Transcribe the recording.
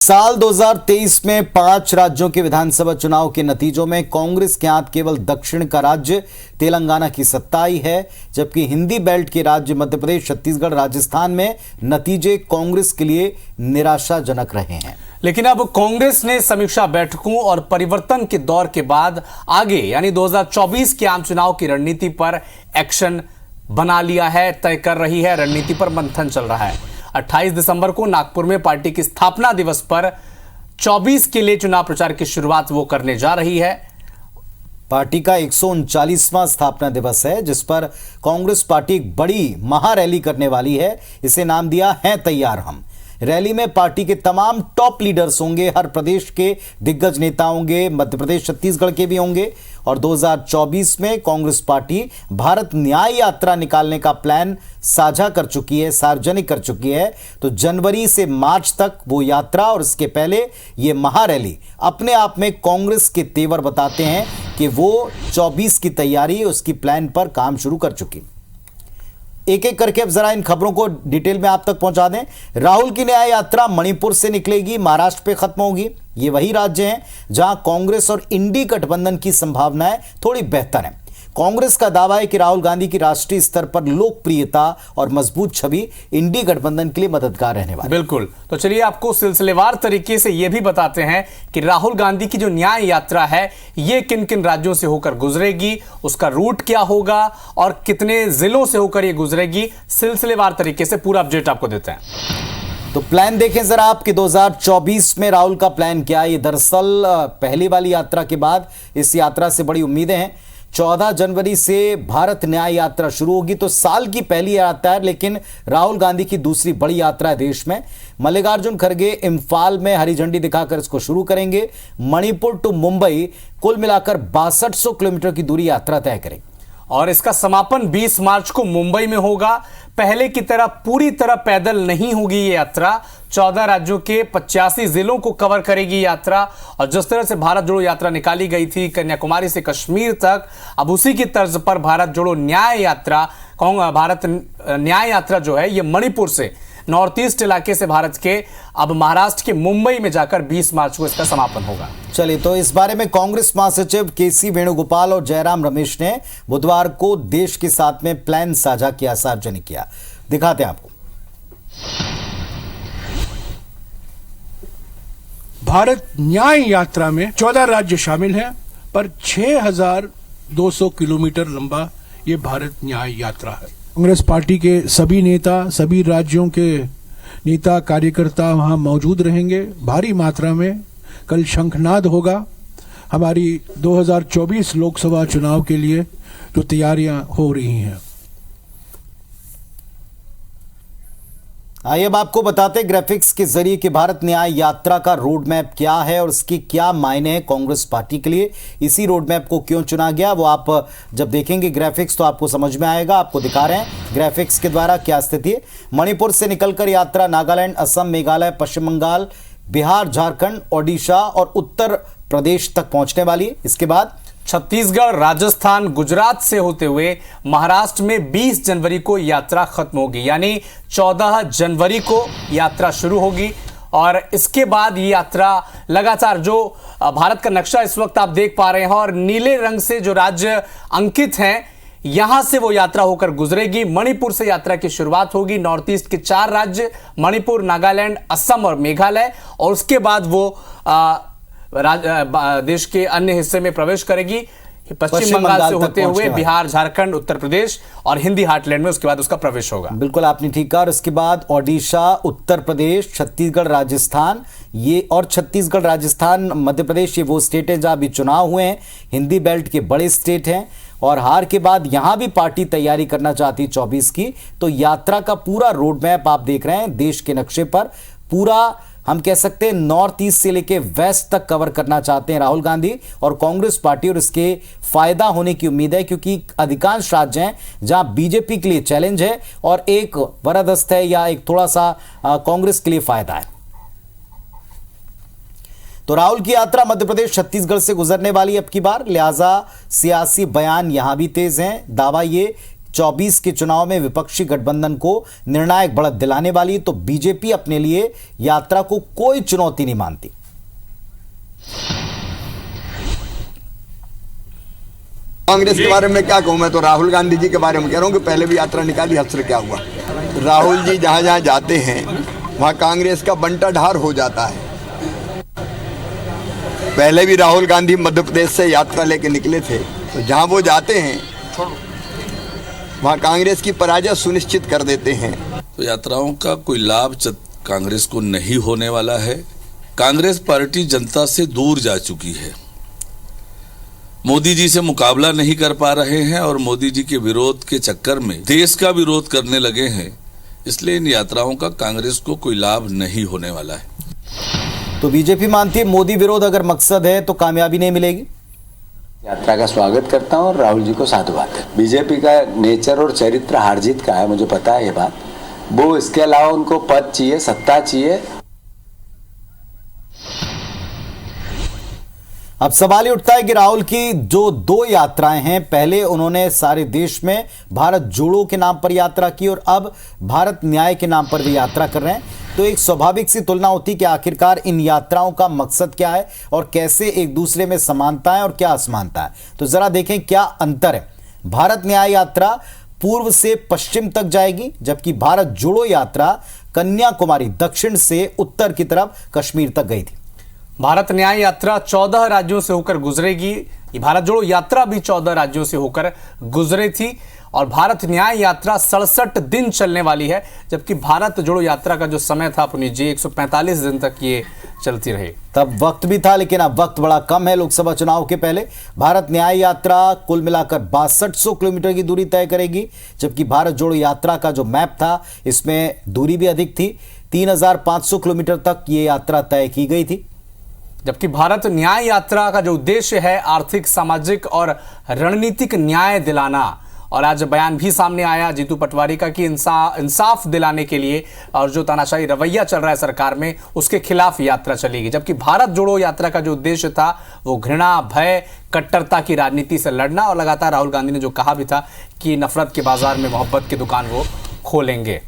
साल 2023 में 5 राज्यों के विधानसभा चुनाव के नतीजों में कांग्रेस के हाथ केवल दक्षिण का राज्य तेलंगाना की सत्ता आई है, जबकि हिंदी बेल्ट के राज्य मध्य प्रदेश, छत्तीसगढ़, राजस्थान में नतीजे कांग्रेस के लिए निराशाजनक रहे हैं। लेकिन अब कांग्रेस ने समीक्षा बैठकों और परिवर्तन के दौर के बाद आगे यानी 2024 के आम चुनाव की रणनीति पर एक्शन बना लिया है, तय कर रही है। रणनीति पर मंथन चल रहा है। 28 दिसंबर को नागपुर में पार्टी की स्थापना दिवस पर 24 के लिए चुनाव प्रचार की शुरुआत वो करने जा रही है। पार्टी का 139वां स्थापना दिवस है, जिस पर कांग्रेस पार्टी एक बड़ी महारैली करने वाली है। इसे नाम दिया है तैयार हम। रैली में पार्टी के तमाम टॉप लीडर्स होंगे, हर प्रदेश के दिग्गज नेता होंगे, मध्य प्रदेश, छत्तीसगढ़ के भी होंगे। और 2024 में कांग्रेस पार्टी भारत न्याय यात्रा निकालने का प्लान साझा कर चुकी है, सार्वजनिक कर चुकी है। तो जनवरी से मार्च तक वो यात्रा और इसके पहले ये महारैली अपने आप में कांग्रेस के तेवर बताते हैं कि वो 24 की तैयारी, उसकी प्लान पर काम शुरू कर चुकी। एक एक करके अब जरा इन खबरों को डिटेल में आप तक पहुंचा दें। राहुल की न्याय यात्रा मणिपुर से निकलेगी, महाराष्ट्र पे खत्म होगी। ये वही राज्य हैं जहां कांग्रेस और इंडी गठबंधन की संभावनाएं थोड़ी बेहतर हैं। कांग्रेस का दावा है कि राहुल गांधी की राष्ट्रीय स्तर पर लोकप्रियता और मजबूत छवि इंडी गठबंधन के लिए मददगार रहने वाली। बिल्कुल, तो चलिए आपको सिलसिलेवार तरीके से यह भी बताते हैं कि राहुल गांधी की जो न्याय यात्रा है ये किन किन राज्यों से होकर गुजरेगी, उसका रूट क्या होगा और कितने जिलों से होकर ये गुजरेगी। सिलसिलेवार तरीके से पूरा अपडेट आपको देते हैं। तो प्लान देखें जरा आपके 2024 में राहुल का प्लान क्या है। ये दरअसल पहली वाली यात्रा के बाद इस यात्रा से बड़ी उम्मीदें हैं। 14 जनवरी से भारत न्याय यात्रा शुरू होगी, तो साल की पहली यात्रा है, लेकिन राहुल गांधी की दूसरी बड़ी यात्रा है देश में। मल्लिकार्जुन खड़गे इम्फाल में हरी झंडी दिखाकर इसको शुरू करेंगे। मणिपुर टू मुंबई कुल मिलाकर 6200 किलोमीटर की दूरी यात्रा तय करेंगे और इसका समापन 20 मार्च को मुंबई में होगा। पहले की तरह पूरी तरह पैदल नहीं होगी ये यात्रा। 14 राज्यों के 85 जिलों को कवर करेगी यात्रा। और जिस तरह से भारत जोड़ो यात्रा निकाली गई थी कन्याकुमारी से कश्मीर तक, अब उसी की तर्ज पर भारत जोड़ो न्याय यात्रा, भारत न्याय यात्रा जो है ये मणिपुर से, नॉर्थ ईस्ट इलाके से भारत के, अब महाराष्ट्र के मुंबई में जाकर 20 मार्च को इसका समापन होगा। चलिए, तो इस बारे में कांग्रेस महासचिव केसी वेणुगोपाल और जयराम रमेश ने बुधवार को देश के साथ में प्लान साझा किया, सार्वजनिक किया। दिखाते हैं आपको। भारत न्याय यात्रा में 14 राज्य शामिल हैं, पर 6200 किलोमीटर लंबा ये भारत न्याय यात्रा है। कांग्रेस पार्टी के सभी नेता, सभी राज्यों के नेता, कार्यकर्ता वहां मौजूद रहेंगे। भारी मात्रा में कल शंखनाद होगा। हमारी 2024 लोकसभा चुनाव के लिए जो तैयारियां हो रही हैं। आइए अब आपको बताते ग्राफिक्स के जरिए कि भारत न्याय यात्रा का रोड मैप क्या है और इसकी क्या मायने हैं कांग्रेस पार्टी के लिए। इसी रोड मैप को क्यों चुना गया वो आप जब देखेंगे ग्राफिक्स तो आपको समझ में आएगा। आपको दिखा रहे हैं ग्राफिक्स के द्वारा क्या स्थिति है। मणिपुर से निकलकर यात्रा नागालैंड, असम, मेघालय, पश्चिम बंगाल, बिहार, झारखंड, ओडिशा और उत्तर प्रदेश तक पहुंचने वाली है। इसके बाद छत्तीसगढ़, राजस्थान, गुजरात से होते हुए महाराष्ट्र में 20 जनवरी को यात्रा खत्म होगी, यानी 14 जनवरी को यात्रा शुरू होगी। और इसके बाद ये यात्रा लगातार, जो भारत का नक्शा इस वक्त आप देख पा रहे हैं और नीले रंग से जो राज्य अंकित हैं, यहां से वो यात्रा होकर गुजरेगी। मणिपुर से यात्रा की शुरुआत होगी। नॉर्थ ईस्ट के 4 राज्य मणिपुर, नागालैंड, असम और मेघालय, और उसके बाद वो देश के अन्य हिस्से में प्रवेश करेगी। पश्चिम बंगाल से होते हुए बिहार, झारखंड, उत्तर प्रदेश और हिंदी हार्टलैंड में उसके बाद उसका प्रवेश होगा। बिल्कुल आपने ठीक कहा। और इसके बाद ओडिशा, उत्तर प्रदेश, छत्तीसगढ़, राजस्थान, ये और छत्तीसगढ़, राजस्थान, मध्य प्रदेश, ये वो स्टेट हैं जहां अभी चुनाव हुए हैं। हिंदी बेल्ट के बड़े स्टेट हैं। और हार के बाद यहां भी पार्टी तैयारी करना चाहती है 24 की। तो यात्रा का पूरा रोड मैप आप देख रहे हैं देश के नक्शे पर। पूरा हम कह सकते हैं नॉर्थ ईस्ट से लेके वेस्ट तक कवर करना चाहते हैं राहुल गांधी और कांग्रेस पार्टी। और इसके फायदा होने की उम्मीद है क्योंकि अधिकांश राज्य हैं जहां बीजेपी के लिए चैलेंज है और एक वरदस्त है या एक थोड़ा सा कांग्रेस के लिए फायदा है। तो राहुल की यात्रा मध्य प्रदेश, छत्तीसगढ़ से गुजरने वाली अब की बार, लिहाजा सियासी बयान यहां भी तेज हैं। दावा ये 2024 के चुनाव में विपक्षी गठबंधन को निर्णायक बढ़त दिलाने वाली, तो बीजेपी अपने लिए यात्रा को कोई चुनौती नहीं मानती। कांग्रेस के बारे में क्या कहूं, मैं तो राहुल गांधी जी के बारे में कह रहा हूं कि पहले भी यात्रा निकाली, असर क्या हुआ। राहुल जी जहां जहां जाते हैं वहां कांग्रेस का बंटा ढार हो जाता है। पहले भी राहुल गांधी मध्य प्रदेश से यात्रा लेके निकले थे, तो जहां वो जाते हैं वहां कांग्रेस की पराजय सुनिश्चित कर देते हैं। तो यात्राओं का कोई लाभ कांग्रेस को नहीं होने वाला है। कांग्रेस पार्टी जनता से दूर जा चुकी है, मोदी जी से मुकाबला नहीं कर पा रहे हैं और मोदी जी के विरोध के चक्कर में देश का विरोध करने लगे हैं, इसलिए इन यात्राओं का कांग्रेस को कोई लाभ नहीं होने वाला है। तो बीजेपी मानती है मोदी विरोध अगर मकसद है तो कामयाबी नहीं मिलेगी। यात्रा का स्वागत करता हूं और राहुल जी को साधुवाद है। बीजेपी का नेचर और चरित्र हार जीत का है, मुझे पता है ये बात। वो इसके अलावा उनको पद चाहिए, सत्ता चाहिए। अब सवाल ये उठता है कि राहुल की जो 2 यात्राएं हैं, पहले उन्होंने सारे देश में भारत जोड़ो के नाम पर यात्रा की और अब भारत न्याय के नाम पर भी यात्रा कर रहे हैं। तो एक स्वाभाविक सी तुलना होती कि आखिरकार इन यात्राओं का मकसद क्या है और कैसे एक दूसरे में समानता है और क्या असमानता है। तो जरा देखें क्या अंतर है। भारत न्याय यात्रा पूर्व से पश्चिम तक जाएगी, जबकि भारत जोड़ो यात्रा कन्याकुमारी दक्षिण से उत्तर की तरफ कश्मीर तक गई थी। भारत न्याय यात्रा 14 राज्यों से होकर गुजरेगी। ये भारत जोड़ो यात्रा भी 14 राज्यों से होकर गुजरी थी और भारत न्याय यात्रा 67 दिन चलने वाली है, जबकि भारत जोड़ो यात्रा का जो समय था पुनीत जी 145 दिन तक ये चलती रही। तब वक्त भी था, लेकिन अब वक्त बड़ा कम है लोकसभा चुनाव के पहले। भारत न्याय यात्रा कुल मिलाकर 6200 किलोमीटर की दूरी तय करेगी, जबकि भारत जोड़ो यात्रा का जो मैप था इसमें दूरी भी अधिक थी, 3500 किलोमीटर तक ये यात्रा तय की गई थी। जबकि भारत न्याय यात्रा का जो उद्देश्य है आर्थिक, सामाजिक और रणनीतिक न्याय दिलाना, और आज बयान भी सामने आया जीतू पटवारी का कि इंसाफ दिलाने के लिए और जो तानाशाही रवैया चल रहा है सरकार में उसके खिलाफ यात्रा चलेगी। जबकि भारत जोड़ो यात्रा का जो उद्देश्य था वो घृणा, भय, कट्टरता की राजनीति से लड़ना, और लगातार राहुल गांधी ने जो कहा भी था कि नफरत के बाजार में मोहब्बत की दुकान वो खोलेंगे।